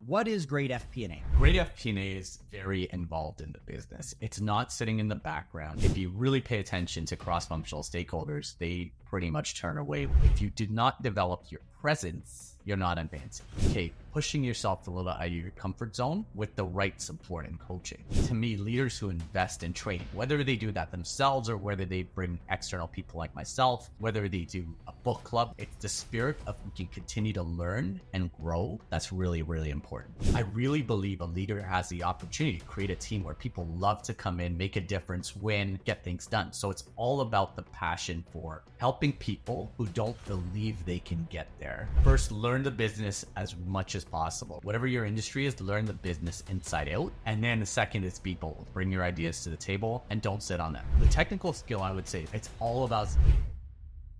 What is great FP&A? Great FP&A is very involved in the business. It's not sitting in the background. If you really pay attention to cross-functional stakeholders, they pretty much turn away. If you do not develop your presence, you're not advancing. Okay, pushing yourself a little out of your comfort zone with the right support and coaching. To me, leaders who invest in training, whether they do that themselves or whether they bring external people like myself, whether they do a book club, it's the spirit of you can continue to learn and grow. That's really, really important. I really believe a leader has the opportunity to create a team where people love to come in, make a difference, win, get things done. So it's all about the passion for helping people who don't believe they can get there. First, learn the business as much as possible. Whatever your industry is, learn the business inside out. And then the second is be bold. Bring your ideas to the table and don't sit on them. The technical skill, I would say, it's all about...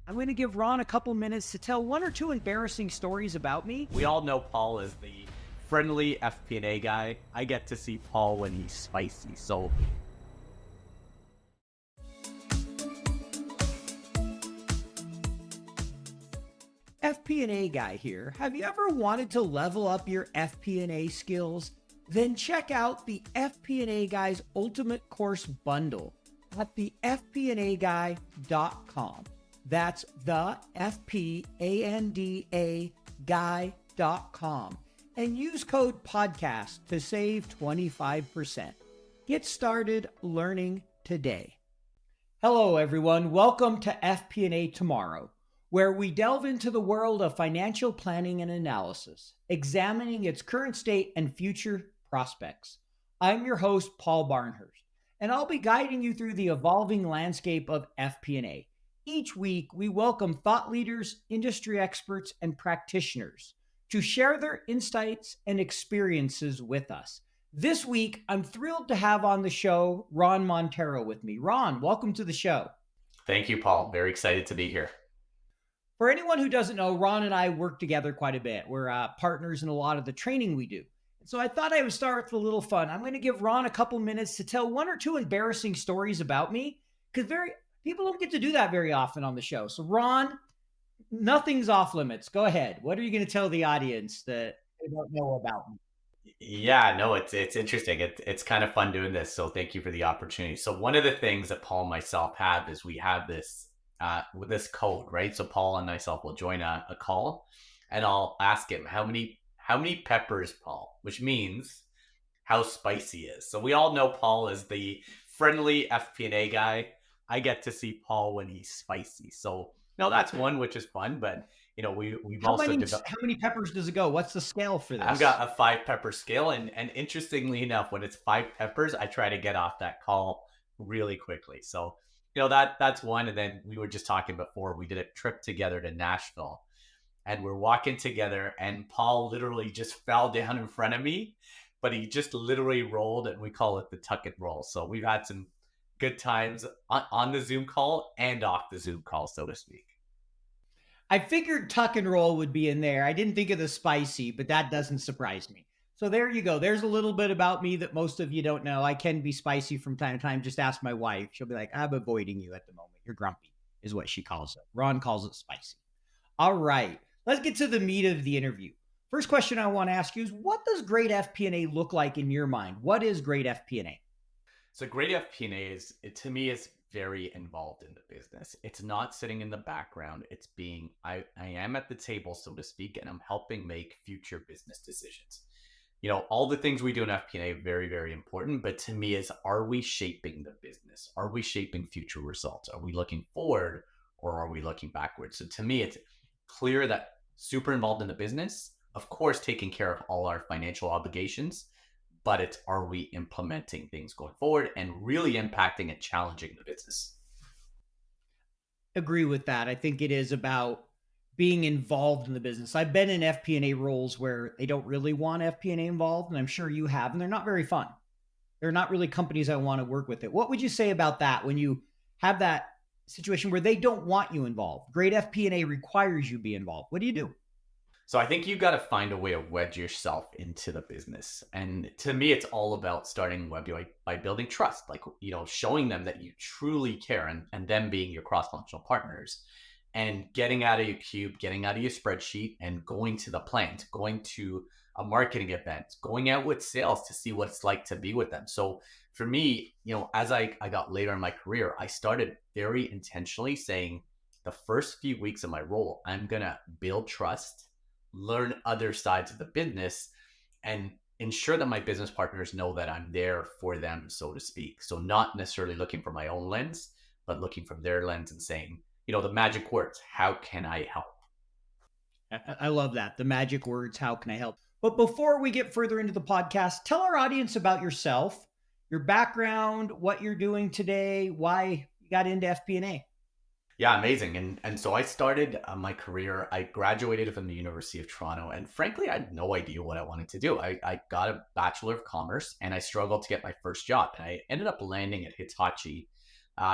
I'm going to give Ron a couple minutes to tell one or two embarrassing stories about me. We all know Paul is the friendly FP&A guy. I get to see Paul when he's spicy, so... FP&A guy here. Have you ever wanted to level up your FP&A skills? Then check out the FP&A Guy's Ultimate Course Bundle at thefpnaguy.com. That's the FPANDA guy.com. And use code podcast to save 25%. Get started learning today. Hello, everyone. Welcome to FP&A Tomorrow, where we delve into the world of financial planning and analysis, examining its current state and future prospects. I'm your host, Paul Barnhurst, and I'll be guiding you through the evolving landscape of FP&A. Each week, we welcome thought leaders, industry experts, and practitioners to share their insights and experiences with us. This week, I'm thrilled to have on the show Ron Monteiro with me. Ron, welcome to the show. Thank you, Paul. Very excited to be here. For anyone who doesn't know, Ron and I work together quite a bit. We're partners in a lot of the training we do. So I thought I would start with a little fun. I'm going to give Ron a couple minutes to tell one or two embarrassing stories about me, because people don't get to do that very often on the show. So Ron, nothing's off limits. Go ahead. What are you going to tell the audience that they don't know about me? Yeah, no, it's interesting. It's kind of fun doing this. So thank you for the opportunity. So one of the things that Paul and myself have is we have this with this code, right? So Paul and myself will join a call, and I'll ask him how many peppers, Paul, which means how spicy he is. So we all know Paul is the friendly FP&A guy. I get to see Paul when he's spicy. So no, that's one which is fun. But we've How also many peppers does it go? What's the scale for this? I've got a 5 pepper scale, and interestingly enough, when it's 5 peppers, I try to get off that call really quickly. So that's one. And then we were just talking before, we did a trip together to Nashville, and we're walking together, and Paul literally just fell down in front of me, but he just literally rolled, and we call it the tuck and roll. So we've had some good times on the Zoom call and off the Zoom call, so to speak. I figured tuck and roll would be in there. I didn't think of the spicy, but that doesn't surprise me. So there you go. There's a little bit about me that most of you don't know. I can be spicy from time to time. Just ask my wife. She'll be like, I'm avoiding you at the moment. You're grumpy, is what she calls it. Ron calls it spicy. All right. Let's get to the meat of the interview. First question I want to ask you is, what does great FP&A look like in your mind? What is great FP&A? So great FP&A to me is very involved in the business. It's not sitting in the background. It's being, I am at the table, so to speak, and I'm helping make future business decisions. All the things we do in FP&A are very, very important, but to me are we shaping the business? Are we shaping future results? Are we looking forward, or are we looking backwards? So to me, it's clear that super involved in the business, of course, taking care of all our financial obligations, but are we implementing things going forward and really impacting and challenging the business? Agree with that. I think it is about being involved in the business. I've been in FP&A roles where they don't really want FP&A involved, and I'm sure you have, and they're not very fun. They're not really companies I want to work with it. What would you say about that when you have that situation where they don't want you involved? Great FP&A requires you be involved. What do you do? So I think you've got to find a way to wedge yourself into the business. And to me, it's all about starting by building trust, showing them that you truly care, and them being your cross-functional partners, and getting out of your cube, getting out of your spreadsheet, and going to the plant, going to a marketing event, going out with sales to see what it's like to be with them. So for me, as I got later in my career, I started very intentionally saying the first few weeks of my role, I'm going to build trust, learn other sides of the business, and ensure that my business partners know that I'm there for them, so to speak. So not necessarily looking from my own lens, but looking from their lens and saying, the magic words, how can I help? I love that. The magic words, how can I help? But before we get further into the podcast, tell our audience about yourself, your background, what you're doing today, why you got into FP&A. Yeah, amazing. And so I started my career. I graduated from the University of Toronto, and frankly, I had no idea what I wanted to do. I got a Bachelor of Commerce, and I struggled to get my first job. And I ended up landing at Hitachi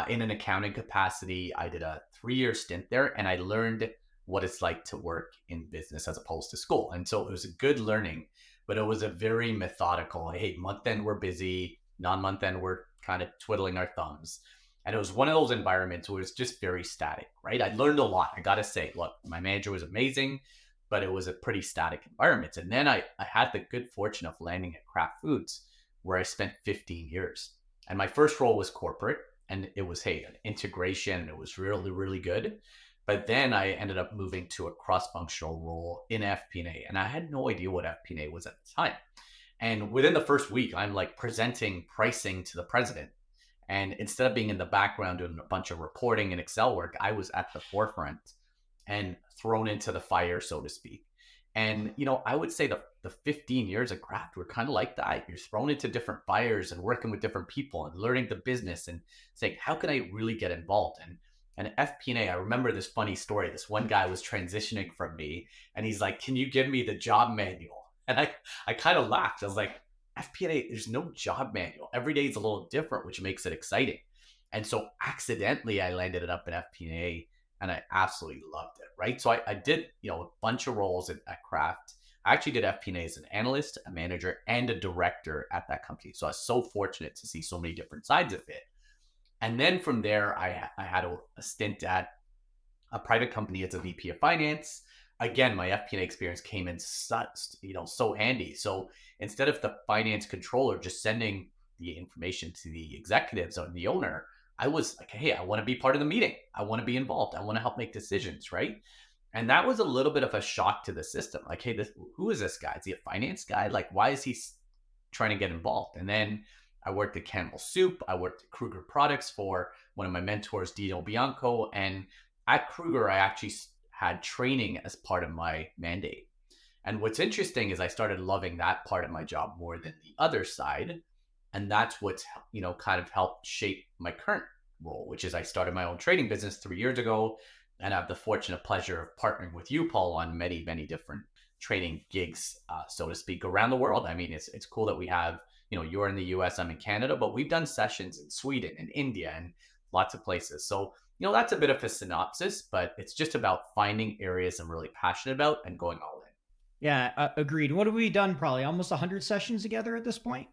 in an accounting capacity. I did a 3-year stint there, and I learned what it's like to work in business as opposed to school. And so it was a good learning, but it was a very methodical. Hey, month end we're busy, non-month end we're kind of twiddling our thumbs. And it was one of those environments where it was just very static, right? I learned a lot. I got to say, look, my manager was amazing, but it was a pretty static environment. And then I had the good fortune of landing at Kraft Foods, where I spent 15 years. And my first role was corporate, and it was, hey, an integration. And it was really, really good. But then I ended up moving to a cross-functional role in FP&A. And I had no idea what FP&A was at the time. And within the first week, I'm like presenting pricing to the president. And instead of being in the background doing a bunch of reporting and Excel work, I was at the forefront and thrown into the fire, so to speak. And, I would say the 15 years of Kraft were kind of like that. You're thrown into different fires and working with different people and learning the business and saying, how can I really get involved? And FP&A, I remember this funny story. This one guy was transitioning from me and he's like, can you give me the job manual? And I kind of laughed. I was like, FP&A, there's no job manual. Every day is a little different, which makes it exciting. And so accidentally, I landed it up in FP&A and I absolutely loved it, right? So I did, a bunch of roles at Kraft. I actually did FP&A as an analyst, a manager, and a director at that company. So I was so fortunate to see so many different sides of it. And then from there, I had a stint at a private company as a VP of finance. Again, my FP&A experience came in so handy. So instead of the finance controller just sending the information to the executives or the owner, I was like, hey, I want to be part of the meeting. I want to be involved. I want to help make decisions, right? And that was a little bit of a shock to the system. Like, hey, who is this guy? Is he a finance guy? Like, why is he trying to get involved? And then I worked at Campbell Soup. I worked at Kruger Products for one of my mentors, Dino Bianco. And at Kruger, I actually had training as part of my mandate. And what's interesting is I started loving that part of my job more than the other side. And that's what's, kind of helped shape my current role, which is I started my own trading business 3 years ago. And I have the fortunate pleasure of partnering with you, Paul, on many, many different trading gigs, so to speak, around the world. I mean, it's cool that we have, you're in the US, I'm in Canada, but we've done sessions in Sweden and India and lots of places. So, that's a bit of a synopsis, but it's just about finding areas I'm really passionate about and going all in. Yeah, agreed. What have we done? Probably almost 100 sessions together at this point.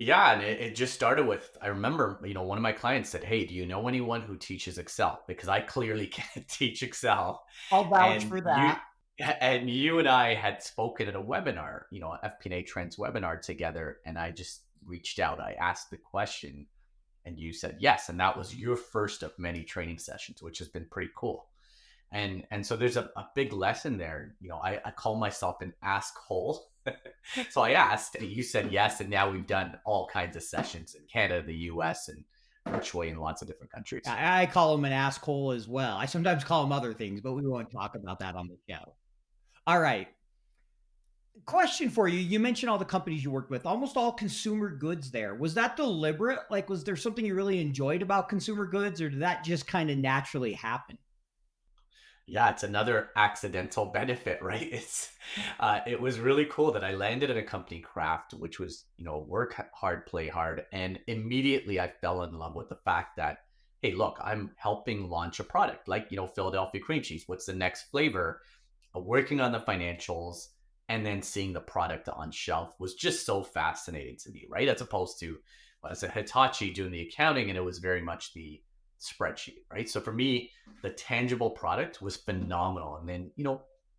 Yeah, and it just started with, I remember, one of my clients said, hey, do you know anyone who teaches Excel? Because I clearly can't teach Excel. I'll vouch And for you that. and you and I had spoken at a webinar, an FP&A Trends webinar together, and I just reached out. I asked the question, and you said yes, and that was your first of many training sessions, which has been pretty cool. And so there's a big lesson there. I call myself an ask hole. So I asked, and you said yes, and now we've done all kinds of sessions in Canada, the US, and virtually in lots of different countries. I call him an asshole as well. I sometimes call him other things, but we won't talk about that on the show. All right. Question for you. You mentioned all the companies you worked with, almost all consumer goods there. Was that deliberate? Like, was there something you really enjoyed about consumer goods, or did that just kind of naturally happen? Yeah, it's another accidental benefit, right? It was really cool that I landed at a company, Kraft, which was, work hard, play hard. And immediately I fell in love with the fact that, hey, look, I'm helping launch a product like, Philadelphia cream cheese. What's the next flavor? Working on the financials and then seeing the product on shelf was just so fascinating to me, right? As opposed to, well, as a Hitachi doing the accounting, and it was very much the spreadsheet, right? So for me, the tangible product was phenomenal. And then,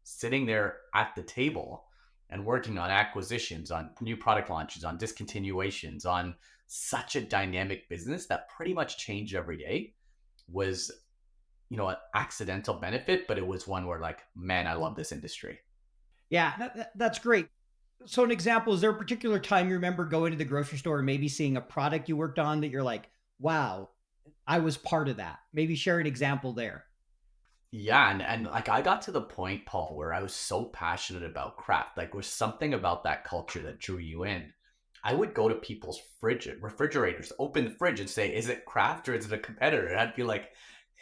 sitting there at the table and working on acquisitions, on new product launches, on discontinuations, on such a dynamic business that pretty much changed every day was, an accidental benefit, but it was one where like, man, I love this industry. Yeah, that's great. So, an example, is there a particular time you remember going to the grocery store and maybe seeing a product you worked on that you're like, wow, I was part of that? Maybe share an example there. Yeah, and like I got to the point, Paul, where I was so passionate about craft. Like, was something about that culture that drew you in. I would go to people's refrigerators, open the fridge, and say, "Is it craft or is it a competitor?" And I'd be like,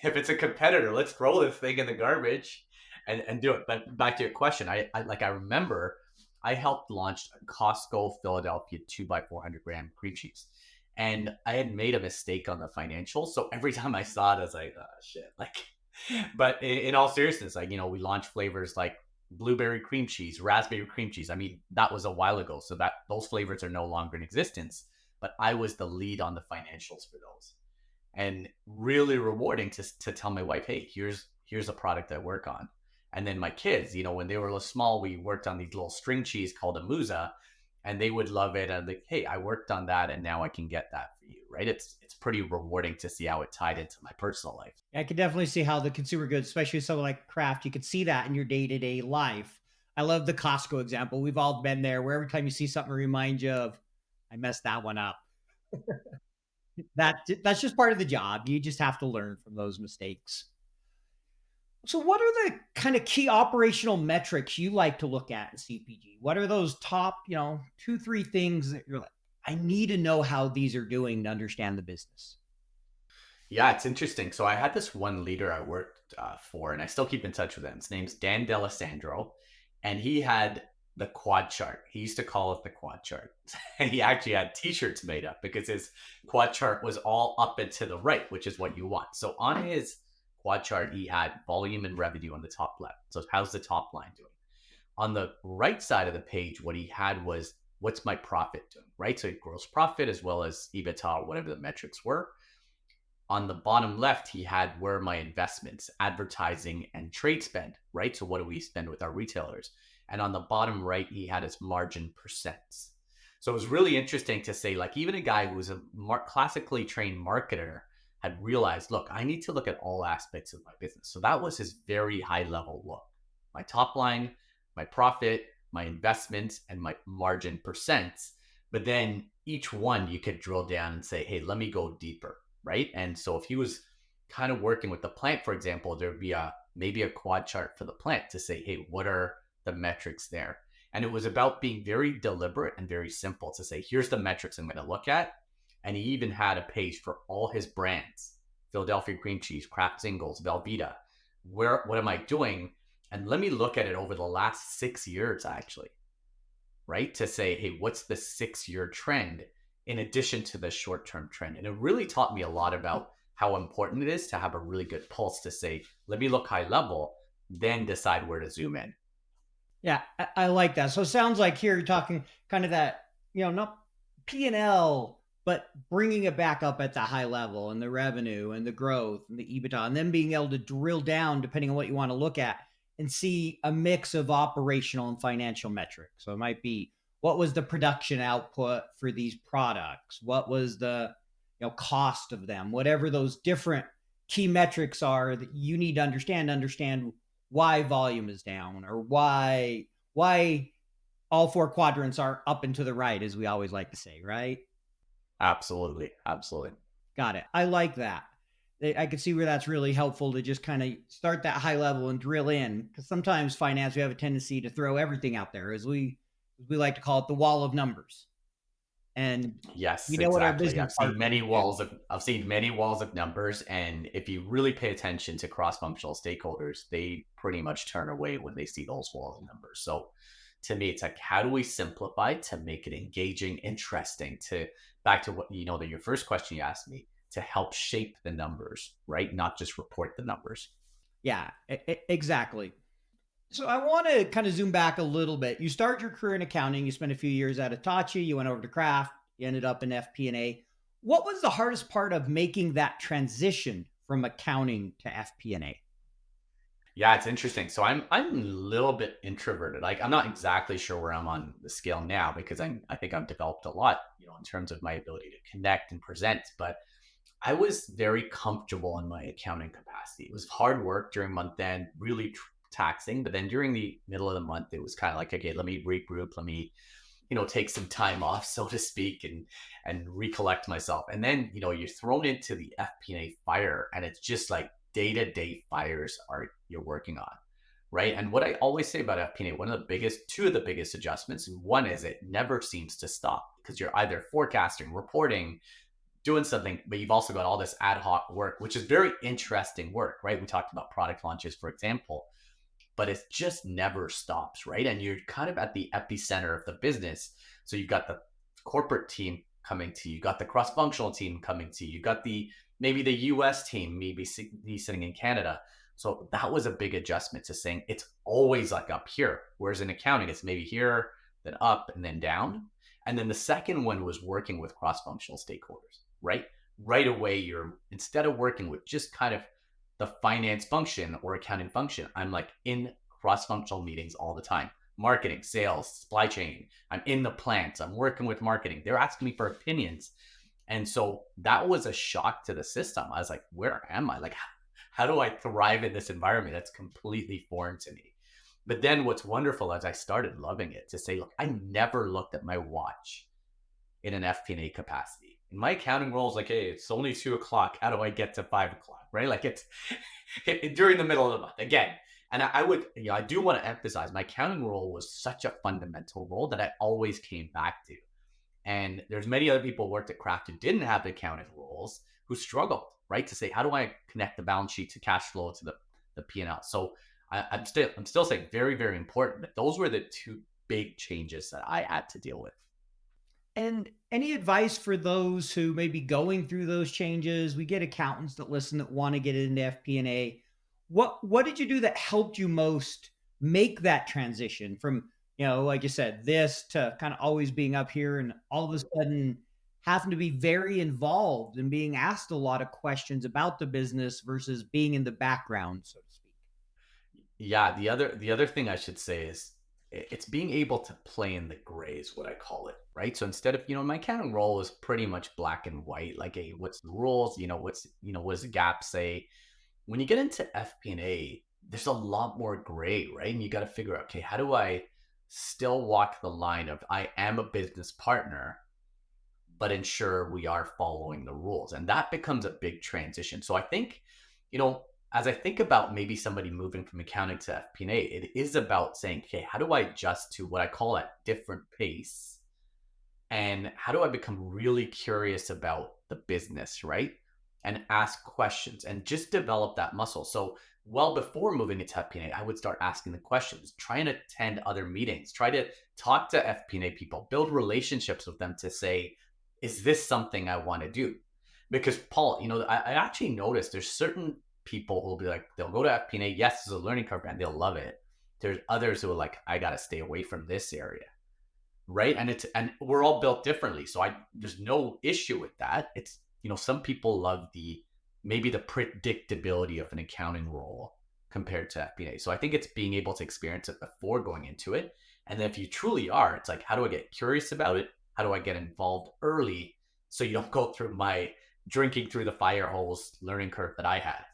"If it's a competitor, let's throw this thing in the garbage and do it." But back to your question, I remember I helped launch a Costco Philadelphia 2 by 400 gram cream cheese, and I had made a mistake on the financials. So every time I saw it, I was like, "Oh shit!" Like. But in all seriousness, like, we launched flavors like blueberry cream cheese, raspberry cream cheese. I mean, that was a while ago, so that those flavors are no longer in existence. But I was the lead on the financials for those, and really rewarding to tell my wife, hey, here's a product I work on. And then my kids, when they were a little small, we worked on these little string cheese called a musa, and they would love it. And like, hey, I worked on that, and now I can get that for you, right? It's pretty rewarding to see how it tied into my personal life. I could definitely see how the consumer goods, especially something like craft, you could see that in your day to day life. I love the Costco example. We've all been there where every time you see something, remind you of, I messed that one up. That's just part of the job. You just have to learn from those mistakes. So, what are the kind of key operational metrics you like to look at in CPG? What are those top, two, three things that you're like, I need to know how these are doing to understand the business? Yeah, it's interesting. So I had this one leader I worked for, and I still keep in touch with him. His name's Dan Delisandro, and he had the quad chart. He used to call it the quad chart. And he actually had t-shirts made up because his quad chart was all up and to the right, which is what you want. So on his quad chart, he had volume and revenue on the top left. So how's the top line doing? On the right side of the page, what he had was what's my profit doing, right? So gross profit as well as EBITDA, whatever the metrics were. On the bottom left, he had where my investments, advertising and trade spend, right? So what do we spend with our retailers? And on the bottom right, he had his margin percents. So it was really interesting to say, like, even a guy who was a classically trained marketer had realized, look, I need to look at all aspects of my business. So that was his very high level look. My top line, my profit, my investments, and my margin percents. But then each one you could drill down and say, hey, let me go deeper, right? And so if he was kind of working with the plant, for example, there'd be maybe a quad chart for the plant to say, hey, what are the metrics there? And it was about being very deliberate and very simple to say, here's the metrics I'm going to look at. And he even had a page for all his brands: Philadelphia cream cheese, Kraft Singles, Velveeta. What am I doing? And let me look at it over the last 6 years, actually, right? To say, hey, what's the 6-year trend in addition to the short-term trend? And it really taught me a lot about how important it is to have a really good pulse to say, let me look high level, then decide where to zoom in. Yeah, I like that. So it sounds like here you're talking kind of that, not P&L, but bringing it back up at the high level and the revenue and the growth and the EBITDA, and then being able to drill down depending on what you want to look at and see a mix of operational and financial metrics. So it might be, what was the production output for these products? What was the cost of them? Whatever those different key metrics are that you need to understand why volume is down, or why all four quadrants are up and to the right, as we always like to say, right? Absolutely. Absolutely. Got it. I like that. I could see where that's really helpful to just kind of start that high level and drill in, because sometimes finance, we have a tendency to throw everything out there, as we like to call it, the wall of numbers. And Yes, what our exactly. business partners do. I've seen many walls of numbers, and if you really pay attention to cross-functional stakeholders, they pretty much turn away when they see those walls of numbers. So to me, it's like, how do we simplify to make it engaging, interesting, to back to what that your first question you asked me, to help shape the numbers, right? Not just report the numbers. Yeah, exactly. So I want to kind of zoom back a little bit. You start your career in accounting. You spent a few years at Hitachi. You went over to Kraft. You ended up in FP&A. What was the hardest part of making that transition from accounting to FP&A? Yeah, it's interesting. So I'm a little bit introverted. Like I'm not exactly sure where I'm on the scale now because I think I've developed a lot, in terms of my ability to connect and present. But I was very comfortable in my accounting capacity. It was hard work during month end, really taxing. But then during the middle of the month, it was kind of like, okay, let me regroup, let me, take some time off, so to speak, and recollect myself. And then, you're thrown into the FP&A fire, and it's just like day-to-day fires are you're working on. Right. And what I always say about FP&A, two of the biggest adjustments, and one is it never seems to stop because you're either forecasting, reporting, doing something, but you've also got all this ad hoc work, which is very interesting work, right? We talked about product launches, for example, but it just never stops, right? And you're kind of at the epicenter of the business. So you've got the corporate team coming to you, you got the cross-functional team coming to you, you got maybe the US team, maybe sitting in Canada. So that was a big adjustment to saying it's always like up here. Whereas in accounting, it's maybe here, then up, and then down. And then the second one was working with cross-functional stakeholders, right? Right away, you're instead of working with just kind of the finance function or accounting function, I'm like in cross-functional meetings all the time. Marketing, sales, supply chain. I'm in the plants. I'm working with marketing. They're asking me for opinions. And so that was a shock to the system. I was like, where am I? Like, how do I thrive in this environment that's completely foreign to me? But then what's wonderful is I started loving it to say, look, I never looked at my watch in an FP&A capacity. In my accounting role is like, hey, it's only 2 o'clock. How do I get to 5 o'clock? Right? Like it's during the middle of the month again. And I would, I do want to emphasize my accounting role was such a fundamental role that I always came back to. And there's many other people who worked at Kraft who didn't have accounting roles who struggled, right? To say, how do I connect the balance sheet to cash flow to the P&L? So I'm still saying very, very important. But those were the two big changes that I had to deal with. And any advice for those who may be going through those changes? We get accountants that listen that want to get into FP&A. What did you do that helped you most make that transition from, like you said, this to kind of always being up here and all of a sudden having to be very involved and being asked a lot of questions about the business versus being in the background, so to speak? Yeah, the other thing I should say is it's being able to play in the gray is what I call it, right? So instead of, my accounting role is pretty much black and white, like, hey, what's the rules? What does the gap say? When you get into FP&A, there's a lot more gray, right? And you got to figure out, okay, how do I still walk the line of I am a business partner, but ensure we are following the rules. And that becomes a big transition. So I think, as I think about maybe somebody moving from accounting to FP&A, it is about saying, okay, how do I adjust to what I call a different pace? And how do I become really curious about the business, right? And ask questions and just develop that muscle. So well before moving into FP&A, I would start asking the questions, try and attend other meetings, try to talk to FP&A people, build relationships with them to say, is this something I want to do? Because Paul, I actually noticed there's certain people who will be like, they'll go to FP&A, yes, it's a learning curve and they'll love it. There's others who are like, I got to stay away from this area. Right. And we're all built differently. So there's no issue with that. It's, some people love maybe the predictability of an accounting role compared to FP&A. So I think it's being able to experience it before going into it. And then if you truly are, it's like, how do I get curious about it? How do I get involved early so you don't go through my drinking through the fire hose learning curve that I had?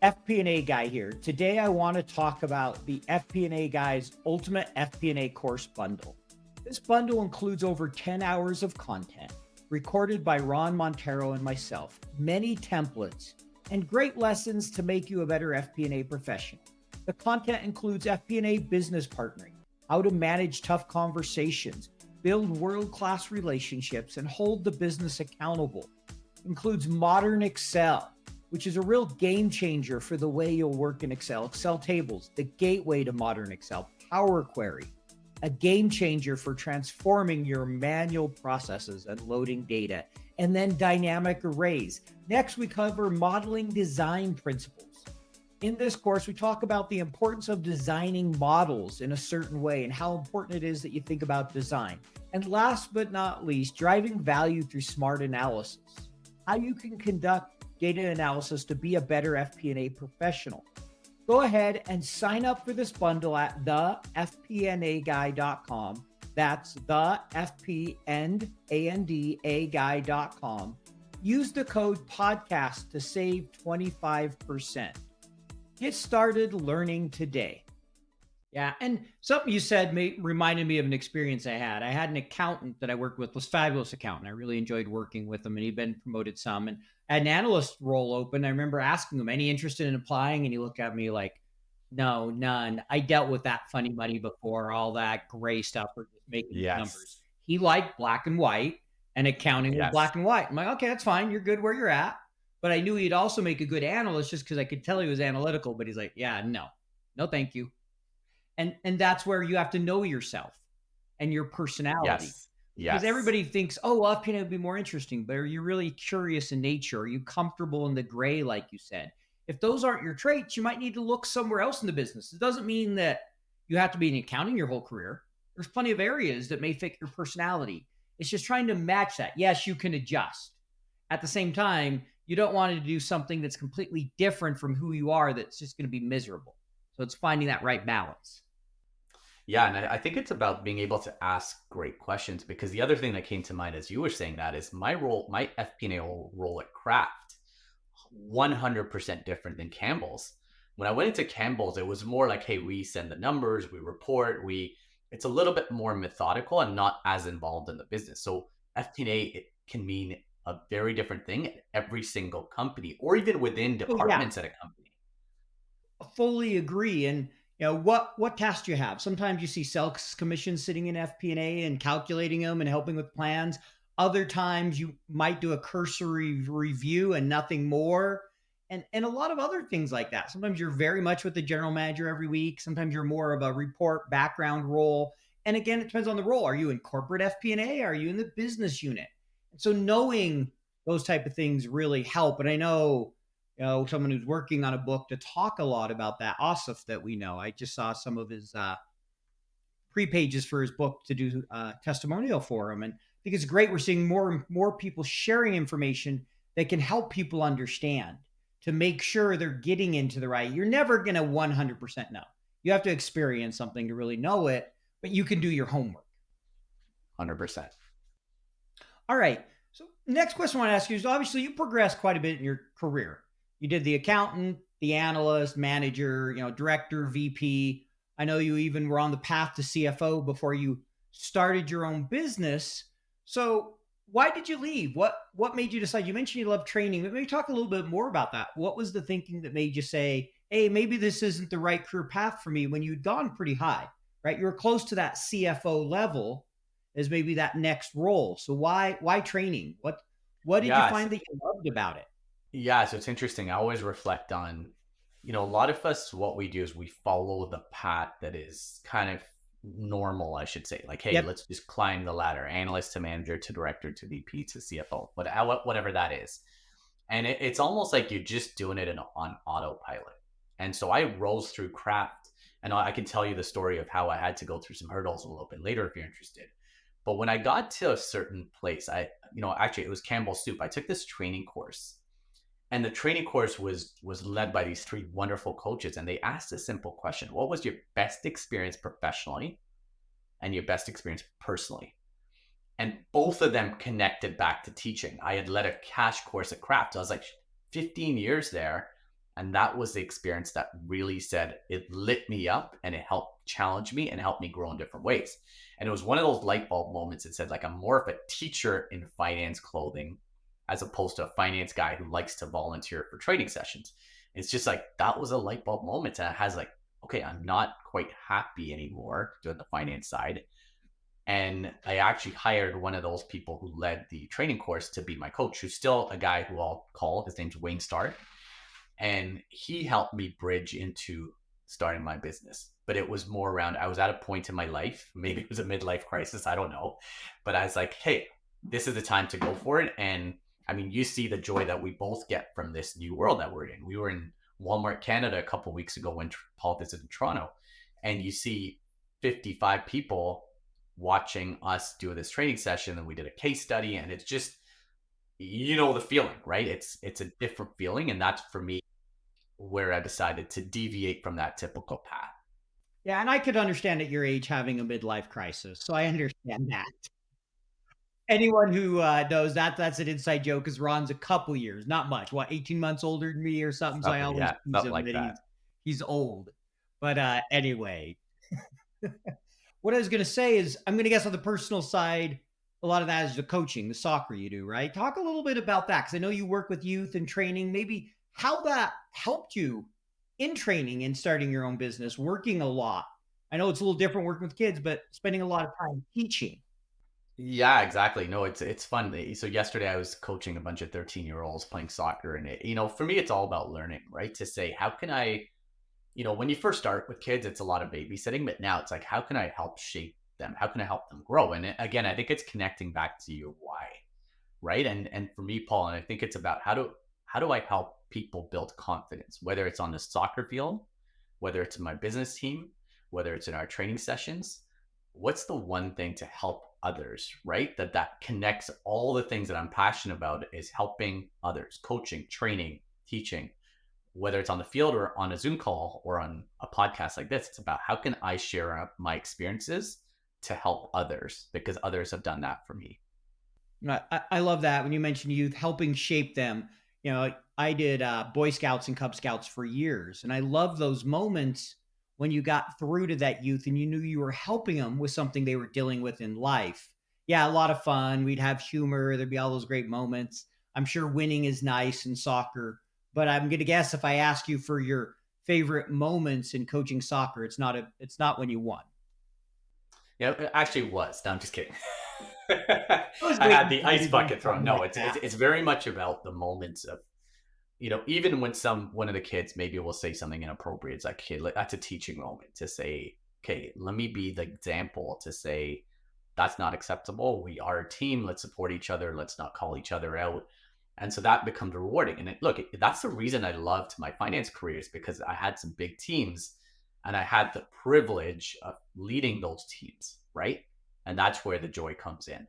FP&A guy here. Today I want to talk about the FP&A guy's ultimate FP&A course bundle. This bundle includes over 10 hours of content recorded by Ron Monteiro and myself, many templates, and great lessons to make you a better FP&A professional. The content includes FP&A business partnering, how to manage tough conversations, build world-class relationships, and hold the business accountable. It includes modern Excel, which is a real game changer for the way you'll work in Excel. Excel tables, the gateway to modern Excel, Power Query, a game changer for transforming your manual processes and loading data, and then dynamic arrays. Next, we cover modeling design principles. In this course, we talk about the importance of designing models in a certain way and how important it is that you think about design. And last but not least, driving value through smart analysis, how you can conduct data analysis to be a better FP&A professional. Go ahead and sign up for this bundle at thefpnaguy.com. That's the FP&A guy.com. Use the code podcast to save 25%. Get started learning today. Yeah, and something you said reminded me of an experience I had. I had an accountant that I worked with, was a fabulous accountant. I really enjoyed working with him, and he'd been promoted some. And I had an analyst role open. I remember asking him, any interested in applying? And he looked at me like, no, none. I dealt with that funny money before, all that gray stuff, or just making numbers. Yes. He liked black and white, and accounting was Yes. black and white. I'm like, okay, that's fine. You're good where you're at. But I knew he'd also make a good analyst just because I could tell he was analytical. But he's like, yeah, no, thank you. And that's where you have to know yourself and your personality. Yes. Because Yes. everybody thinks, oh, well, FP&A would be more interesting, but are you really curious in nature? Are you comfortable in the gray, like you said? If those aren't your traits, you might need to look somewhere else in the business. It doesn't mean that you have to be in accounting your whole career. There's plenty of areas that may fit your personality. It's just trying to match that. Yes, you can adjust. At the same time, you don't want to do something that's completely different from who you are that's just going to be miserable. So it's finding that right balance. Yeah, and I think it's about being able to ask great questions, because the other thing that came to mind as you were saying that is my FP&A role at Kraft, 100% different than Campbell's. When I went into Campbell's, it was more like, hey, we send the numbers, we report, it's a little bit more methodical and not as involved in the business. So FP&A, it can mean a very different thing at every single company, or even within Oh, yeah. departments at a company. Fully agree. And what tasks do you have? Sometimes you see sales commissions sitting in FP&A and calculating them and helping with plans. Other times you might do a cursory review and nothing more. And a lot of other things like that. Sometimes you're very much with the general manager every week. Sometimes you're more of a report background role. And again, it depends on the role. Are you in corporate FP&A? Are you in the business unit? And so knowing those type of things really help. And I know someone who's working on a book to talk a lot about that. Asif, that we know. I just saw some of his pre-pages for his book to do testimonial for him. And I think it's great. We're seeing more and more people sharing information that can help people understand, to make sure they're getting into the right. You're never going to 100% know. You have to experience something to really know it, but you can do your homework. 100%. All right. So next question I want to ask you is, obviously you progressed quite a bit in your career. You did the accountant, the analyst, manager, director, VP. I know you even were on the path to CFO before you started your own business. So why did you leave? What made you decide? You mentioned you love training, but maybe talk a little bit more about that. What was the thinking that made you say, hey, maybe this isn't the right career path for me, when you'd gone pretty high, right? You were close to that CFO level as maybe that next role. So why training? What did you Yes. find that you loved about it? Yeah, so it's interesting. I always reflect on, a lot of us, what we do is we follow the path that is kind of normal, I should say. Like, hey, Yep. let's just climb the ladder, analyst to manager to director to VP to CFO, whatever that is. And it's almost like you're just doing it on autopilot. And so I rose through Kraft, and I can tell you the story of how I had to go through some hurdles a little bit later if you're interested. But when I got to a certain place, actually it was Campbell Soup. I took this training course, and the training course was led by these three wonderful coaches, and they asked a simple question: what was your best experience professionally and your best experience personally? And both of them connected back to teaching. I had led a cash course at Kraft. I was like 15 years there, and that was the experience that really said, it lit me up and it helped challenge me and help me grow in different ways. And it was one of those light bulb moments that said, like, I'm more of a teacher in finance clothing as opposed to a finance guy who likes to volunteer for training sessions. It's just like, that was a light bulb moment. And it has like, okay, I'm not quite happy anymore doing the finance side. And I actually hired one of those people who led the training course to be my coach, who's still a guy who I'll call, his name's Wayne Stark. And he helped me bridge into starting my business. But it was more around, I was at a point in my life, maybe it was a midlife crisis, I don't know. But I was like, hey, this is the time to go for it. And I mean, you see the joy that we both get from this new world that we're in. We were in Walmart Canada a couple of weeks ago when Paul visited Toronto, and you see 55 people watching us do this training session, and we did a case study, and it's just, the feeling, right? It's a different feeling, and that's for me where I decided to deviate from that typical path. Yeah, and I could understand at your age having a midlife crisis, so I understand that. Anyone who knows that, that's an inside joke because Ron's a couple years, not much, what, 18 months older than me or something. So I Something, always yeah, tease something him like that that. he's old. But anyway, what I was going to say is I'm going to guess on the personal side, a lot of that is the coaching, the soccer you do, right? Talk a little bit about that because I know you work with youth and training, maybe how that helped you in training and starting your own business, working a lot. I know it's a little different working with kids, but spending a lot of time teaching. Yeah, exactly. No, it's fun. So yesterday I was coaching a bunch of 13-year-olds playing soccer, and for me, it's all about learning, right? To say, how can I, when you first start with kids, it's a lot of babysitting, but now it's like, how can I help shape them? How can I help them grow? And again, I think it's connecting back to your why, right? And for me, Paul, and I think it's about how do I help people build confidence, whether it's on the soccer field, whether it's in my business team, whether it's in our training sessions. What's the one thing to help others, right? That connects all the things that I'm passionate about is helping others, coaching, training, teaching, whether it's on the field or on a Zoom call or on a podcast like this. It's about how can I share my experiences to help others because others have done that for me. I love that when you mentioned youth, helping shape them. You know, I did Boy Scouts and Cub Scouts for years, and I love those moments when you got through to that youth and you knew you were helping them with something they were dealing with in life. Yeah, a lot of fun. We'd have humor. There'd be all those great moments. I'm sure winning is nice in soccer, but I'm going to guess if I ask you for your favorite moments in coaching soccer, it's not when you won. Yeah, it actually was. No, I'm just kidding. I was I had waiting the for you ice to do bucket thrown. something No, like it's it's that. it's very much about the moments of, even when one of the kids maybe will say something inappropriate. It's like, okay, that's a teaching moment to say, okay, let me be the example to say that's not acceptable. We are a team. Let's support each other. Let's not call each other out. And so that becomes rewarding. And that's the reason I loved my finance careers because I had some big teams and I had the privilege of leading those teams, right? And that's where the joy comes in.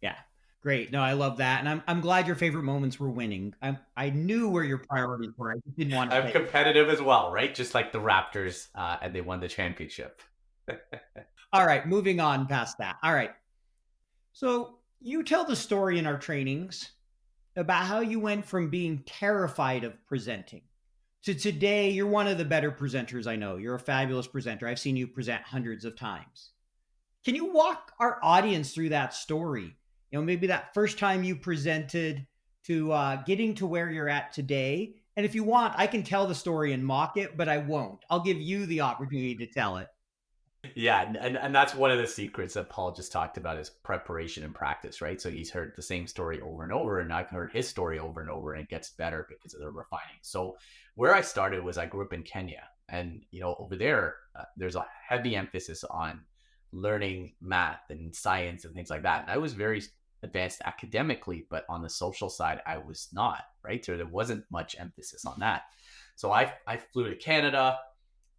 Yeah. Great. No, I love that. And I'm glad your favorite moments were winning. I knew where your priorities were. I just didn't want to I'm say. competitive as well, right? Just like the Raptors, and they won the championship. All right, moving on past that. All right. So you tell the story in our trainings about how you went from being terrified of presenting to today you're one of the better presenters I know. You're a fabulous presenter. I've seen you present hundreds of times. Can you walk our audience through that story? You know, maybe that first time you presented to getting to where you're at today. And if you want, I can tell the story and mock it, but I won't. I'll give you the opportunity to tell it. Yeah, and that's one of the secrets that Paul just talked about is preparation and practice, right? So he's heard the same story over and over, and I've heard his story over and over, and it gets better because of the refining. So where I started was I grew up in Kenya, and over there, there's a heavy emphasis on learning math and science and things like that. And I was very advanced academically, but on the social side, I was not, right? So there wasn't much emphasis on that. So I flew to Canada.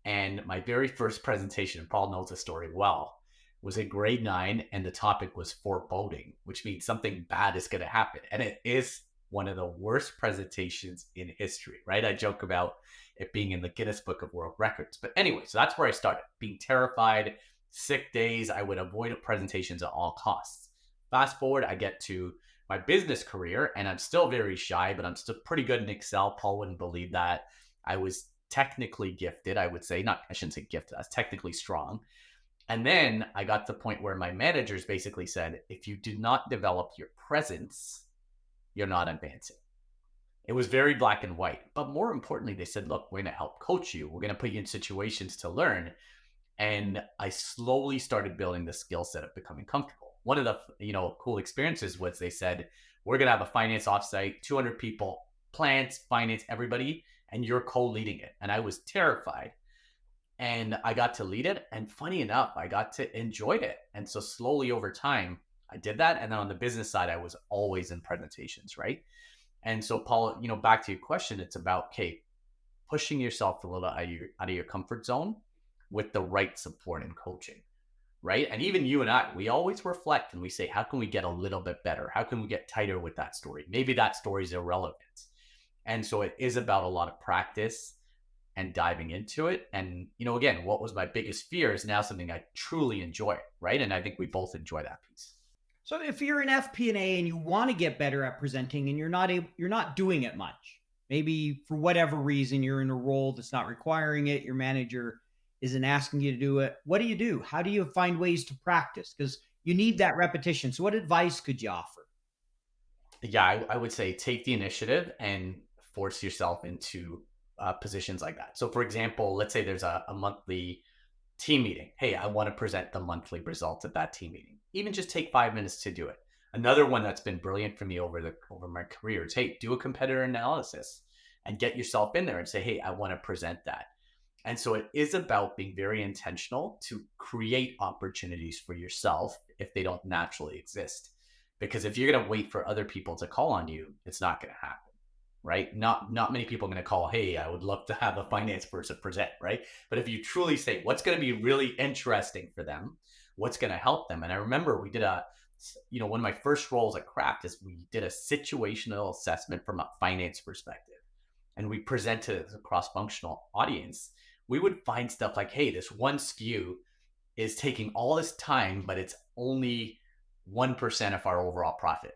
And my very first presentation, and Paul knows the story well, was in grade 9, and the topic was foreboding, which means something bad is going to happen. And it is one of the worst presentations in history, right? I joke about it being in the Guinness Book of World Records. But anyway, so that's where I started. Being terrified, sick days, I would avoid presentations at all costs. Fast forward, I get to my business career, and I'm still very shy, but I'm still pretty good in Excel. Paul wouldn't believe that. I was technically gifted, I would say. Not, I shouldn't say gifted, I was technically strong. And then I got to the point where my managers basically said, if you do not develop your presence, you're not advancing. It was very black and white. But more importantly, they said, look, we're going to help coach you. We're going to put you in situations to learn. And I slowly started building the skill set of becoming comfortable. One of the cool experiences was they said, we're going to have a finance offsite, 200 people, plants, finance, everybody, and you're co-leading it. And I was terrified. And I got to lead it. And funny enough, I got to enjoy it. And so slowly over time, I did that. And then on the business side, I was always in presentations, right? And so, Paul, back to your question, it's about, okay, pushing yourself a little out of your comfort zone with the right support and coaching, right? And even you and I, we always reflect and we say, how can we get a little bit better? How can we get tighter with that story? Maybe that story is irrelevant. And so it is about a lot of practice and diving into it. And, again, what was my biggest fear is now something I truly enjoy, right? And I think we both enjoy that piece. So if you're an FP&A and you want to get better at presenting and you're not doing it much, maybe for whatever reason you're in a role that's not requiring it, your manager isn't asking you to do it. What do you do? How do you find ways to practice? Because you need that repetition. So what advice could you offer? Yeah, I would say take the initiative and force yourself into positions like that. So, for example, let's say there's a monthly team meeting. Hey, I want to present the monthly results at that team meeting. Even just take 5 minutes to do it. Another one that's been brilliant for me over my career is, hey, do a competitor analysis and get yourself in there and say, hey, I want to present that. And so it is about being very intentional to create opportunities for yourself if they don't naturally exist. Because if you're going to wait for other people to call on you, it's not going to happen, right? Not many people are going to call, hey, I would love to have a finance person present, right? But if you truly say what's going to be really interesting for them, what's going to help them. And I remember we did one of my first roles at Kraft is we did a situational assessment from a finance perspective. And we presented it to a cross-functional audience. We would find stuff like, hey, this one SKU is taking all this time, but it's only 1% of our overall profit.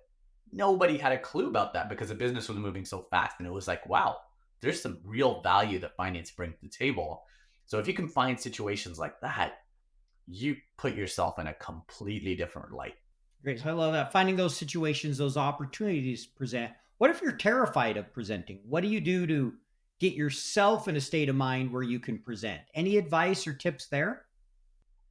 Nobody had a clue about that because the business was moving so fast. And it was like, wow, there's some real value that finance brings to the table. So if you can find situations like that, you put yourself in a completely different light. Great. So I love that. Finding those situations, those opportunities to present. What if you're terrified of presenting? What do you do to get yourself in a state of mind where you can present? Any advice or tips there?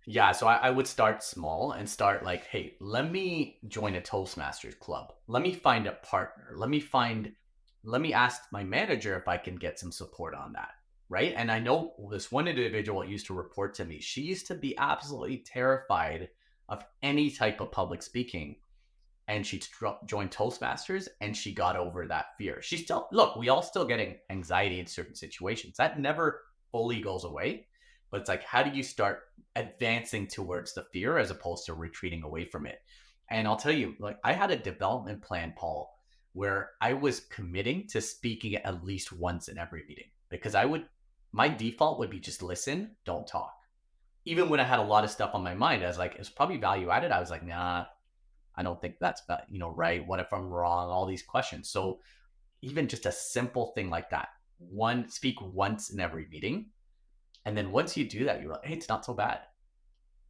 Yeah, so I would start small and start like, hey, let me join a Toastmasters club. Let me find a partner. Let me ask my manager if I can get some support on that. Right. And I know this one individual used to report to me. She used to be absolutely terrified of any type of public speaking. And she joined Toastmasters and she got over that fear. She still, look, we all still getting anxiety in certain situations. That never fully goes away. But it's like, how do you start advancing towards the fear as opposed to retreating away from it? And I'll tell you, like, I had a development plan, Paul, where I was committing to speaking at least once in every meeting because my default would be just listen, don't talk. Even when I had a lot of stuff on my mind, I was like, it's probably value added. I was like, nah, I don't think that's right. What if I'm wrong? All these questions. So even just a simple thing like that, speak once in every meeting. And then once you do that, you're like, hey, it's not so bad.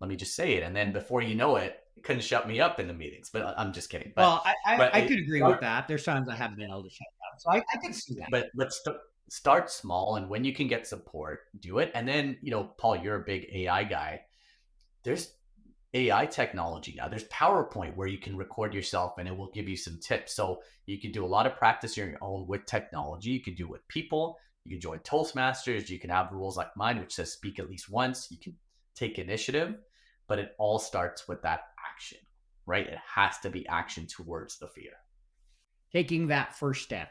Let me just say it. And then before you know it, it couldn't shut me up in the meetings. But I'm just kidding. Well, But I could agree with that. There's times I haven't been able to shut up. So I could see that. but let's start small. And when you can get support, do it. And then, Paul, you're a big AI guy. There's AI technology now. There's PowerPoint where you can record yourself and it will give you some tips. So you can do a lot of practice on your own with technology. You can do it with people. You can join Toastmasters. You can have rules like mine, which says speak at least once. You can take initiative, but it all starts with that action, right? It has to be action towards the fear. Taking that first step.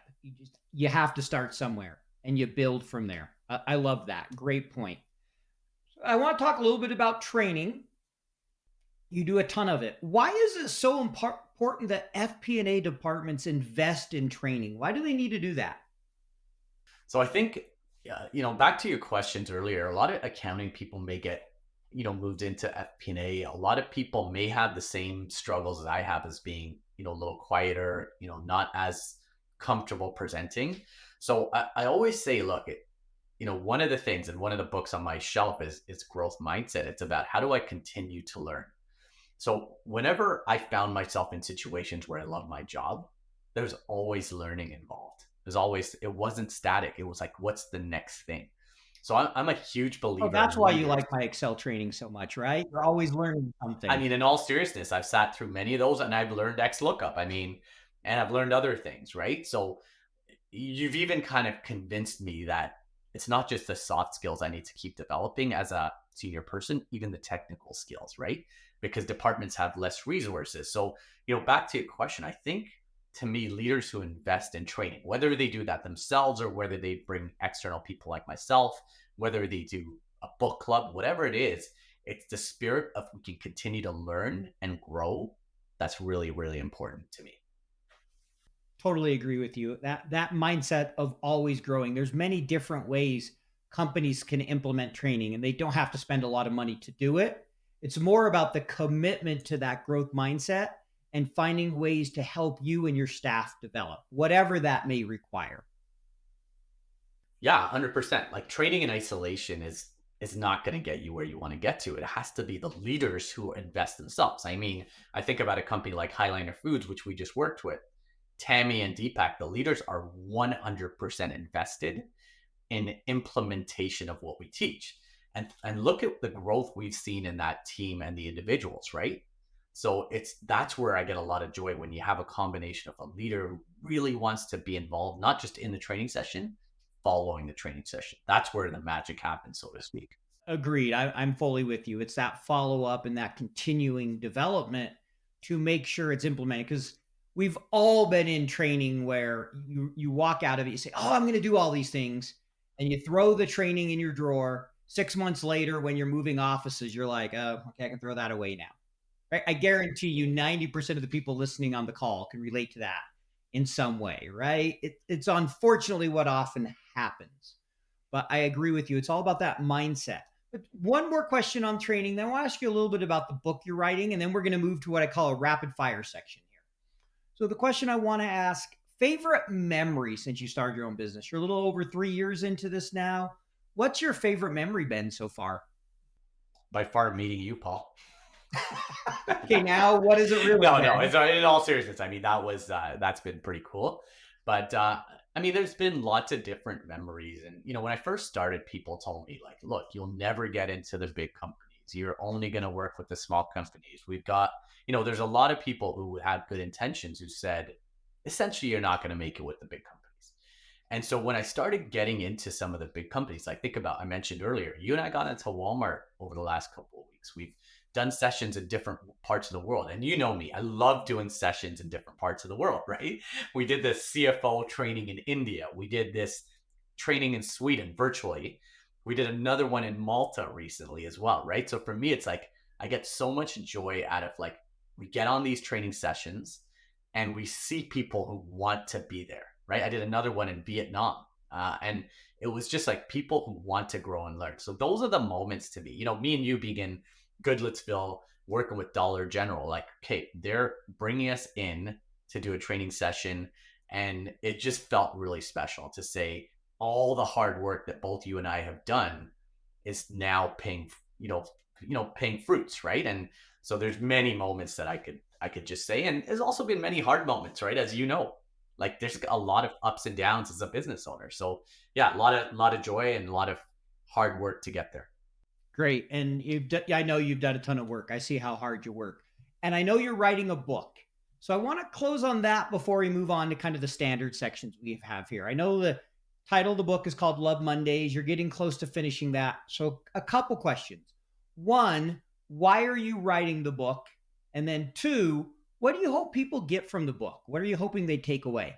You have to start somewhere and you build from there. I love that. Great point. I want to talk a little bit about training. You do a ton of it. Why is it so important that FP&A departments invest in training? Why do they need to do that? So I think, back to your questions earlier, a lot of accounting people may get, moved into FP&A. A lot of people may have the same struggles as I have as being, a little quieter, not as comfortable presenting. So I always say, look, one of the things and one of the books on my shelf is growth mindset. It's about how do I continue to learn? So whenever I found myself in situations where I love my job, there's always learning involved. It wasn't static. It was like, what's the next thing? So I'm a huge Oh, believer that's in why you leaders. like my Excel training so much, right? You're always learning I something. mean, in all seriousness, I've sat through many of those and I've learned XLOOKUP. I mean, and I've learned other things, right? So you've even kind of convinced me that it's not just the soft skills I need to keep developing as a senior person, even the technical skills, right? Because departments have less resources. So, back to your question, I think to me, leaders who invest in training, whether they do that themselves or whether they bring external people like myself, whether they do a book club, whatever it is, it's the spirit of we can continue to learn and grow. That's really, really important to me. totally agree with you. That mindset of always growing. There's many different ways companies can implement training and they don't have to spend a lot of money to do it. It's more about the commitment to that growth mindset and finding ways to help you and your staff develop, whatever that may require. Yeah, 100%. Like training in isolation is not going to get you where you want to get to. It has to be the leaders who invest themselves. I mean, I think about a company like Highliner Foods, which we just worked with. Tammy and Deepak, the leaders are 100% invested in implementation of what we teach. And look at the growth we've seen in that team and the individuals, right? So that's where I get a lot of joy when you have a combination of a leader who really wants to be involved, not just in the training session, following the training session. That's where the magic happens, so to speak. Agreed. I'm fully with you. It's that follow up and that continuing development to make sure it's implemented. Because we've all been in training where you walk out of it, you say, "Oh, I'm going to do all these things," and you throw the training in your drawer. 6 months later, when you're moving offices, you're like, "Oh, okay, I can throw that away now." Right? I guarantee you, 90% of the people listening on the call can relate to that in some way. Right? It's unfortunately what often happens. But I agree with you. It's all about that mindset. But one more question on training, then I'll ask you a little bit about the book you're writing, and then we're going to move to what I call a rapid fire section here. So, the question I want to ask, favorite memory since you started your own business? You're a little over 3 years into this now. What's your favorite memory been so far? By far, meeting you, Paul. Okay, now what is it really? No. It's, in all seriousness, I mean, that's been pretty cool. But I mean, there's been lots of different memories. And, when I first started, people told me, like, look, you'll never get into the big companies. You're only going to work with the small companies. We've got, there's a lot of people who have good intentions who said, essentially, you're not going to make it with the big companies. And so when I started getting into some of the big companies, I mentioned earlier, you and I got into Walmart over the last couple of weeks. We've done sessions in different parts of the world. And you know me, I love doing sessions in different parts of the world, right? We did this CFO training in India. We did this training in Sweden virtually. We did another one in Malta recently as well, right? So for me, it's like, I get so much joy out of like, we get on these training sessions and we see people who want to be there, right? I did another one in Vietnam. And it was just like people who want to grow and learn. So those are the moments to me, me and you being in Goodlettsville, working with Dollar General, like, okay, they're bringing us in to do a training session. And it just felt really special to say all the hard work that both you and I have done is now paying fruits, right? And so there's many moments that I could just say, and there's also been many hard moments, right? As you know, like there's a lot of ups and downs as a business owner. So yeah, a lot of joy and a lot of hard work to get there. Great. And I know you've done a ton of work. I see how hard you work. And I know you're writing a book. So I want to close on that before we move on to kind of the standard sections we have here. I know the title of the book is called Love Mondays. You're getting close to finishing that. So a couple questions. One, why are you writing the book? And then two, what do you hope people get from the book? What are you hoping they take away?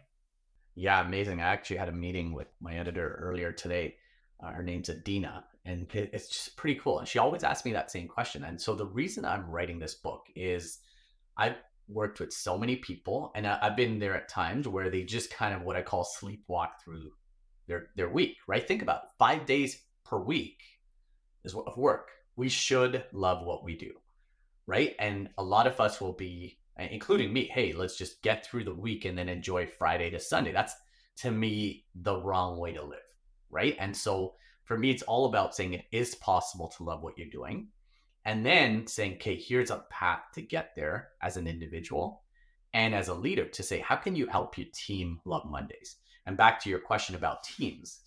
Yeah, amazing. I actually had a meeting with my editor earlier today. Her name's Adina, and it's just pretty cool. And she always asks me that same question. And so the reason I'm writing this book is I've worked with so many people, and I've been there at times where they just kind of what I call sleepwalk through their week, right? Think about it. 5 days per week is of work. We should love what we do, right? And a lot of us will be, including me, hey, let's just get through the week and then enjoy Friday to Sunday. That's, to me, the wrong way to live, right? And so for me, it's all about saying it is possible to love what you're doing. And then saying, okay, here's a path to get there as an individual and as a leader to say, how can you help your team love Mondays? And back to your question about teams,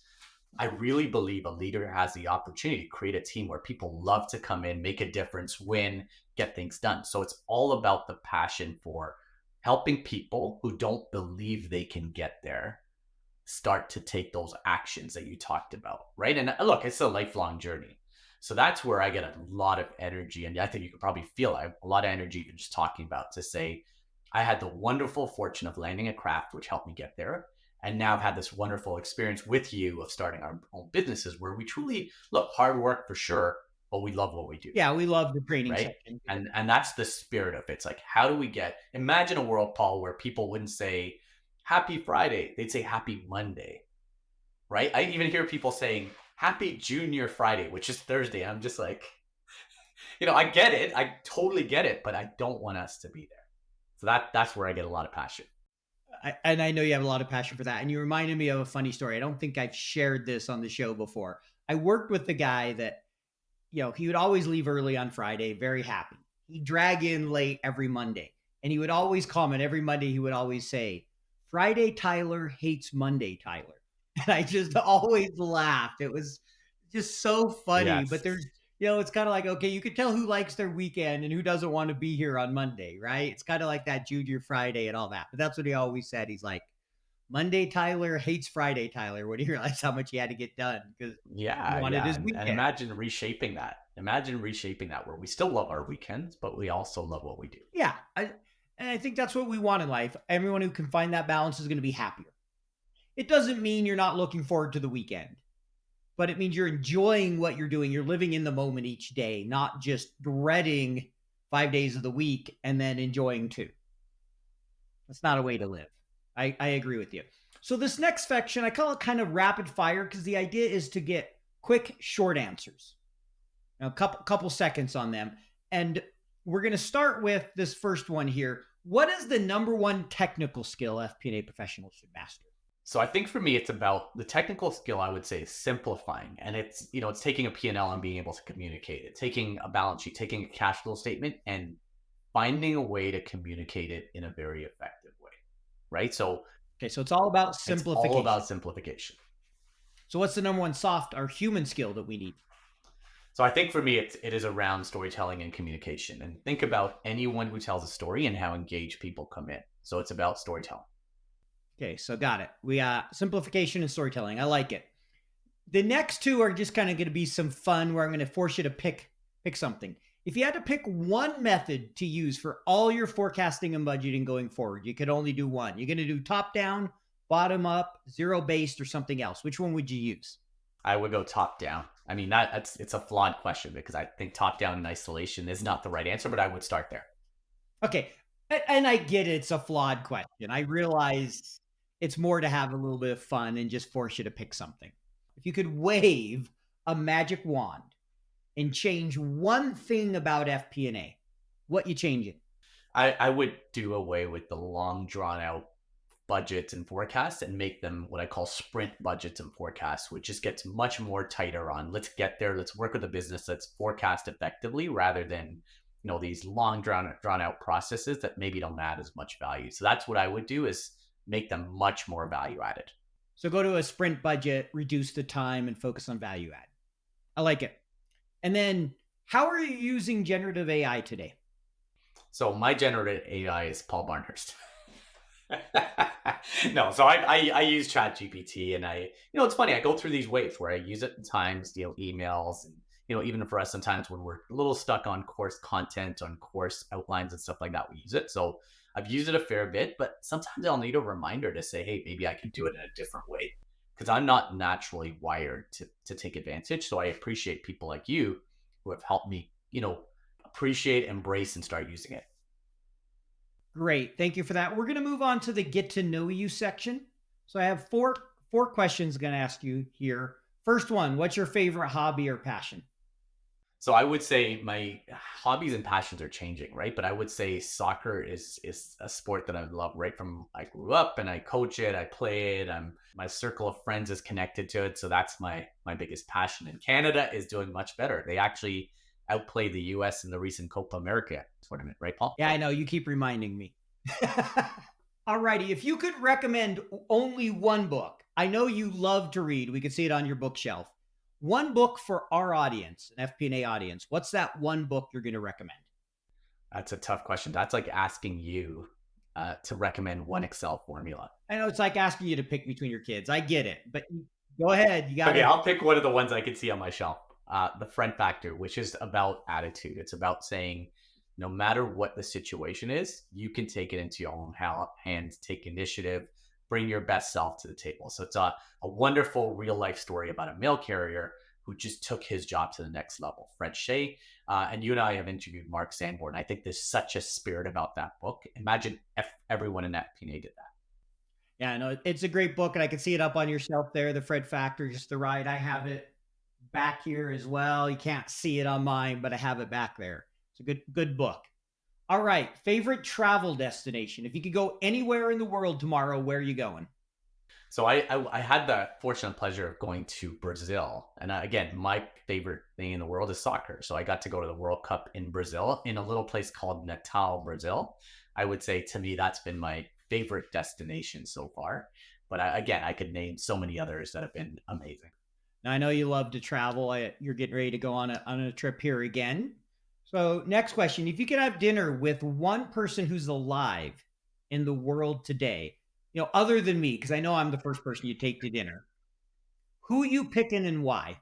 I really believe a leader has the opportunity to create a team where people love to come in, make a difference, win, get things done. So it's all about the passion for helping people who don't believe they can get there start to take those actions that you talked about, right? And look, it's a lifelong journey. So that's where I get a lot of energy. And I think you can probably feel I have a lot of energy just talking about to say, I had the wonderful fortune of landing a Kraft, which helped me get there. And now I've had this wonderful experience with you of starting our own businesses where we truly look hard work for sure, but we love what we do. Yeah, we love the training right. section. And that's the spirit of it. It's like, how do we imagine a world, Paul, where people wouldn't say, Happy Friday. They'd say Happy Monday, right? I even hear people saying Happy Junior Friday, which is Thursday. I'm just like, I get it. I totally get it, but I don't want us to be there. So that's where I get a lot of passion. And I know you have a lot of passion for that. And you reminded me of a funny story. I don't think I've shared this on the show before. I worked with the guy that, he would always leave early on Friday, very happy. He'd drag in late every Monday. And he would always comment every Monday, he would always say, Friday Tyler hates Monday Tyler. And I just always laughed. It was just so funny. Yes. But there's, it's kind of like, okay, you could tell who likes their weekend and who doesn't want to be here on Monday, right? It's kind of like that Junior Friday and all that. But that's what he always said. He's like, Monday Tyler hates Friday Tyler when he realized how much he had to get done because he wanted his weekend. And imagine reshaping that. Where we still love our weekends, but we also love what we do. Yeah. And I think that's what we want in life. Everyone who can find that balance is going to be happier. It doesn't mean you're not looking forward to the weekend, but it means you're enjoying what you're doing. You're living in the moment each day, not just dreading 5 days of the week and then enjoying 2. That's not a way to live. I agree with you. So this next section, I call it kind of rapid fire because the idea is to get quick, short answers. Now, a couple seconds on them. And we're going to start with this first one here. What is the number one technical skill FP&A professionals should master? So I think for me, it's about the technical skill, I would say, is simplifying. And it's taking a P&L and being able to communicate it, taking a balance sheet, taking a cash flow statement and finding a way to communicate it in a very effective way, right? So it's all about simplification. It's all about simplification. So what's the number one soft or human skill that we need? So I think for me, it is around storytelling and communication. And think about anyone who tells a story and how engaged people come in. So it's about storytelling. Okay, so got it. We got simplification and storytelling. I like it. The next 2 are just kind of going to be some fun where I'm going to force you to pick something. If you had to pick one method to use for all your forecasting and budgeting going forward, you could only do one. You're going to do top down, bottom up, zero based, or something else. Which one would you use? I would go top down. I mean, it's a flawed question because I think top down in isolation is not the right answer, but I would start there. Okay. And I get it. It's a flawed question. I realize it's more to have a little bit of fun and just force you to pick something. If you could wave a magic wand and change one thing about FP&A, what you change it? I would do away with the long drawn out budgets and forecasts and make them what I call sprint budgets and forecasts, which just gets much more tighter on let's get there, let's work with the business, let's forecast effectively rather than these long drawn out processes that maybe don't add as much value. So that's what I would do is make them much more value added. So go to a sprint budget, reduce the time and focus on value add. I like it. And then how are you using generative AI today? So my generative AI is Paul Barnhurst. No, so I use ChatGPT and it's funny. I go through these waves where I use it at times, emails and, even for us, sometimes when we're a little stuck on course content, on course outlines and stuff like that, we use it. So I've used it a fair bit, but sometimes I'll need a reminder to say, hey, maybe I can do it in a different way because I'm not naturally wired to take advantage. So I appreciate people like you who have helped me, appreciate, embrace, and start using it. Great. Thank you for that. We're going to move on to the get to know you section. So I have four questions I'm going to ask you here. First one, what's your favorite hobby or passion? So I would say my hobbies and passions are changing, right? But I would say soccer is a sport that I love right from I grew up and I coach it, I play it. My circle of friends is connected to it. So that's my biggest passion. And Canada is doing much better. They actually outplayed the US in the recent Copa America tournament, right, Paul? Yeah, I know. You keep reminding me. Alrighty. If you could recommend only one book, I know you love to read. We could see it on your bookshelf. One book for our audience, an FP&A audience. What's that one book you're going to recommend? That's a tough question. That's like asking you to recommend one Excel formula. I know it's like asking you to pick between your kids. I get it, but go ahead. You got it. Okay, I'll pick one of the ones I can see on my shelf. The Friend Factor, which is about attitude. It's about saying, no matter what the situation is, you can take it into your own hands, take initiative, bring your best self to the table. So it's a wonderful real life story about a mail carrier who just took his job to the next level. Fred Shea, and you and I have interviewed Mark Sanborn. I think there's such a spirit about that book. Imagine if everyone in FP&A did that. Yeah, no, it's a great book, and I can see it up on your shelf there, The Fred Factor, just the right. I have it back here as well. You can't see it on mine, but I have it back there. It's a good book. All right, favorite travel destination. If you could go anywhere in the world tomorrow, where are you going? So I had the fortunate pleasure of going to Brazil, and again, my favorite thing in the world is soccer. So I got to go to the World Cup in Brazil, in a little place called Natal, Brazil. I would say to me that's been my favorite destination so far. But again, I could name so many others that have been amazing. Now I know you love to travel. You're getting ready to go on a trip here again. So next question: if you could have dinner with one person who's alive in the world today, other than me, because I know I'm the first person you take to dinner, who are you picking and why?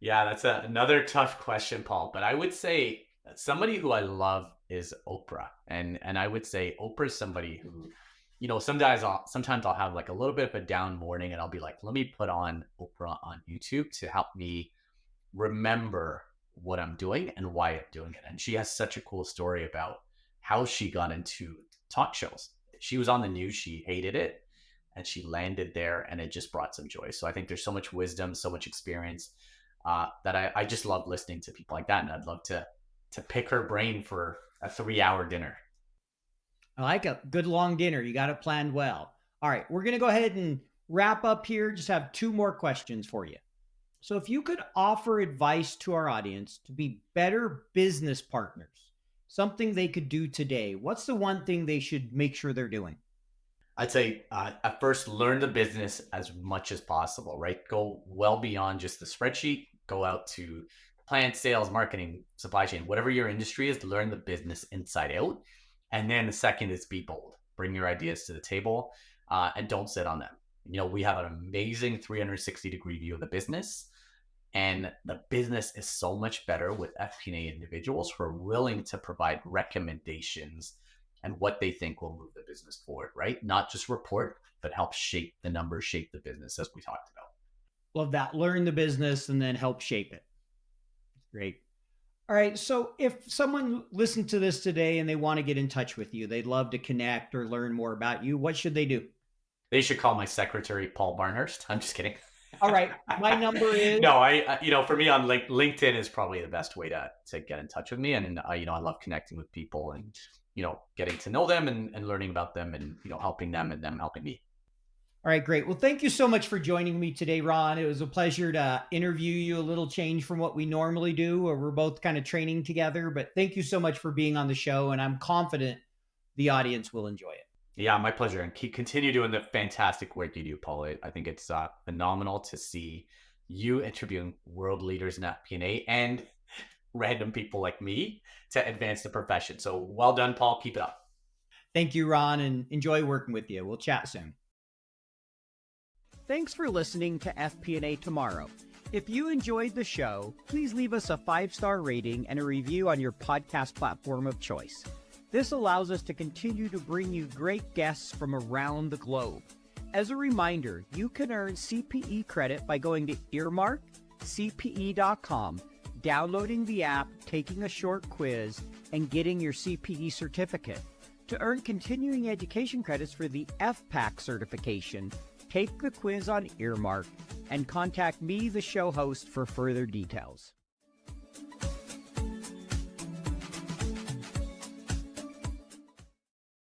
Yeah, that's another tough question, Paul. But I would say somebody who I love is Oprah, and I would say Oprah is somebody who, sometimes I'll have like a little bit of a down morning, and I'll be like, let me put on Oprah on YouTube to help me remember what I'm doing and why I'm doing it. And she has such a cool story about how she got into talk shows. She was on the news, she hated it, and she landed there, and it just brought some joy. So I think there's so much wisdom, so much experience that I just love listening to people like that, and I'd love to pick her brain for a 3-hour dinner. I like a good long dinner. You got it planned well. All right, we're going to go ahead and wrap up here. Just have two more questions for you. So, if you could offer advice to our audience to be better business partners, something they could do today, what's the one thing they should make sure they're doing? I'd say at first, learn the business as much as possible, right? Go well beyond just the spreadsheet, go out to plant, sales, marketing, supply chain, whatever your industry is, learn the business inside out. And then the second is be bold, bring your ideas to the table and don't sit on them. We have an amazing 360-degree view of the business. And the business is so much better with FP&A individuals who are willing to provide recommendations and what they think will move the business forward, right? Not just report, but help shape the numbers, shape the business as we talked about. Love that. Learn the business and then help shape it. Great. All right. So, if someone listened to this today and they want to get in touch with you, they'd love to connect or learn more about you, what should they do? They should call my secretary, Paul Barnhurst. I'm just kidding. All right. My number is. No, for me on LinkedIn is probably the best way to get in touch with me. And, I love connecting with people and, getting to know them and learning about them and, helping them and them helping me. All right, great. Well, thank you so much for joining me today, Ron. It was a pleasure to interview you, a little change from what we normally do. We're both kind of training together, but thank you so much for being on the show. And I'm confident the audience will enjoy it. Yeah, my pleasure. And continue doing the fantastic work you do, Paul. I think it's phenomenal to see you interviewing world leaders in FP&A and random people like me to advance the profession. So well done, Paul. Keep it up. Thank you, Ron, and enjoy working with you. We'll chat soon. Thanks for listening to FP&A Tomorrow. If you enjoyed the show, please leave us a 5-star rating and a review on your podcast platform of choice. This allows us to continue to bring you great guests from around the globe. As a reminder, you can earn CPE credit by going to earmarkcpe.com, downloading the app, taking a short quiz, and getting your CPE certificate. To earn continuing education credits for the FPAC certification, take the quiz on Earmark and contact me, the show host, for further details.